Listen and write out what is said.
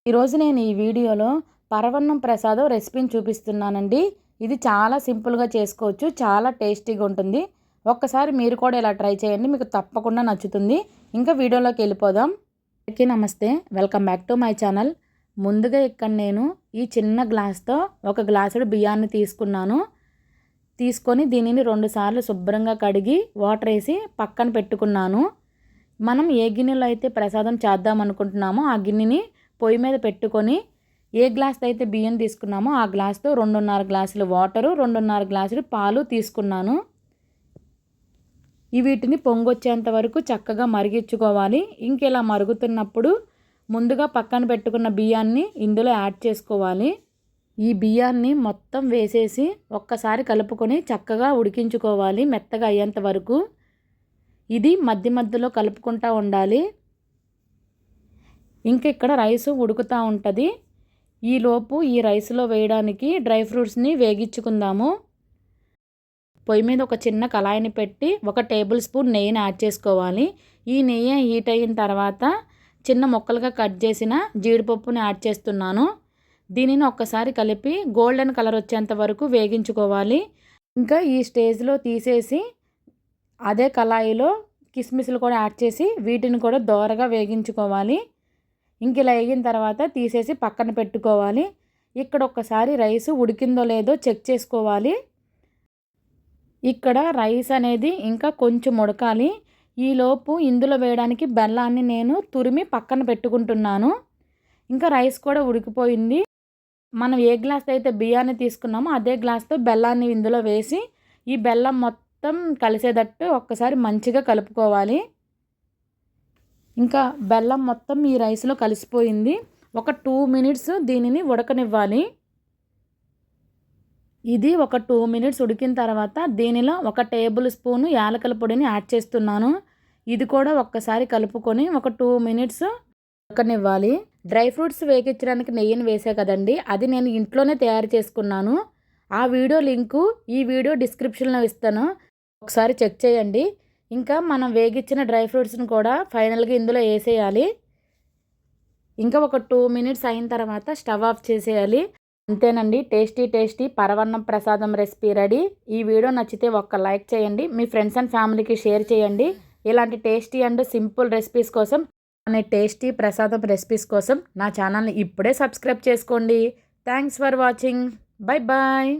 ఈరోజు నేను ఈ వీడియోలో పరవన్నం ప్రసాదం రెసిపీని చూపిస్తున్నానండి. ఇది చాలా సింపుల్గా చేసుకోవచ్చు, చాలా టేస్టీగా ఉంటుంది. ఒక్కసారి మీరు కూడా ఇలా ట్రై చేయండి, మీకు తప్పకుండా నచ్చుతుంది. ఇంకా వీడియోలోకి వెళ్ళిపోదాం. అందరికీ నమస్తే, welcome back to my channel. ముందుగా ఇక్కడ నేను ఈ చిన్న గ్లాస్తో ఒక గ్లాసుడు బియ్యాన్ని తీసుకొని దీనిని 2 సార్లు శుభ్రంగా కడిగి వాటర్ వేసి పక్కన పెట్టుకున్నాను. మనం ఏ గిన్నెలో అయితే ప్రసాదం చేద్దాం అనుకుంటున్నామో ఆ గిన్నెని పొయ్యి మీద పెట్టుకొని ఏ గ్లాస్తో అయితే బియ్యం తీసుకున్నామో ఆ గ్లాస్తో 2.5 గ్లాసులు వాటరు, 2.5 గ్లాసులు పాలు తీసుకున్నాను. వీటిని పొంగొచ్చేంత వరకు చక్కగా మరిగించుకోవాలి. ఇంకెలా మరుగుతున్నప్పుడు ముందుగా పక్కన పెట్టుకున్న బియ్యాన్ని ఇందులో యాడ్ చేసుకోవాలి. ఈ బియ్యాన్ని మొత్తం వేసేసి ఒక్కసారి కలుపుకొని చక్కగా ఉడికించుకోవాలి మెత్తగా అయ్యేంత వరకు. ఇది మధ్య మధ్యలో కలుపుకుంటూ ఉండాలి. ఇంకా ఇక్కడ రైసు ఉడుకుతూ ఉంటుంది. ఈలోపు ఈ రైస్లో వేయడానికి డ్రై ఫ్రూట్స్ని వేగించుకుందాము. పొయ్యి మీద ఒక చిన్న కళాయిని పెట్టి 1 టేబుల్ స్పూన్ నెయ్యిని యాడ్ చేసుకోవాలి. ఈ నెయ్యి హీట్ అయిన తర్వాత చిన్న ముక్కలుగా కట్ చేసిన జీడిపప్పుని యాడ్ చేస్తున్నాను. దీనిని ఒక్కసారి కలిపి గోల్డెన్ కలర్ వచ్చేంత వరకు వేగించుకోవాలి. ఇంకా ఈ స్టేజ్లో తీసేసి అదే కళాయిలో కిస్మిస్లు కూడా యాడ్ చేసి వీటిని కూడా దోరగా వేగించుకోవాలి. ఇంక ఇలా వేగిన తర్వాత తీసేసి పక్కన పెట్టుకోవాలి. ఇక్కడ ఒక్కసారి రైస్ ఉడికిందో లేదో చెక్ చేసుకోవాలి. ఇక్కడ రైస్ అనేది ఇంకా కొంచెం ఉడకాలి. ఈలోపు ఇందులో వేయడానికి బెల్లాన్ని నేను తురిమి పక్కన పెట్టుకుంటున్నాను. ఇంకా రైస్ కూడా ఉడికిపోయింది. మనం ఏ గ్లాస్ అయితే బియ్యాన్ని తీసుకున్నామో అదే గ్లాస్తో బెల్లాన్ని ఇందులో వేసి ఈ బెల్లం మొత్తం కలిసేటట్టు ఒక్కసారి మంచిగా కలుపుకోవాలి. ఇంకా బెల్లం మొత్తం ఈ రైస్లో కలిసిపోయింది. ఒక 2 మినిట్స్ దీనిని ఉడకనివ్వాలి. ఇది ఒక 2 మినిట్స్ ఉడికిన తర్వాత దీనిలో 1 టేబుల్ స్పూను యాలకుల పొడిని యాడ్ చేస్తున్నాను. ఇది కూడా ఒక్కసారి కలుపుకొని ఒక 2 మినిట్స్ ఉడకనివ్వాలి. డ్రై ఫ్రూట్స్ వేగించడానికి నెయ్యిని వేసే కదండి, అది నేను ఇంట్లోనే తయారు చేసుకున్నాను. ఆ వీడియో లింకు ఈ వీడియో డిస్క్రిప్షన్లో ఇస్తాను, ఒకసారి చెక్ చేయండి. ఇంకా మనం వేగించిన డ్రై ఫ్రూట్స్ని కూడా ఫైనల్గా ఇందులో వేసేయాలి. ఇంకా ఒక 2 మినిట్స్ అయిన తర్వాత స్టవ్ ఆఫ్ చేసేయాలి. అంతేనండి, టేస్టీ పరవన్నం ప్రసాదం రెసిపీ రెడీ. ఈ వీడియో నచ్చితే ఒక్క లైక్ చేయండి, మీ ఫ్రెండ్స్ అండ్ ఫ్యామిలీకి షేర్ చేయండి. ఇలాంటి టేస్టీ అండ్ సింపుల్ రెసిపీస్ కోసం, టేస్టీ ప్రసాదం రెసిపీస్ కోసం నా ఛానల్ని ఇప్పుడే సబ్స్క్రైబ్ చేసుకోండి. Thanks for watching. Bye bye.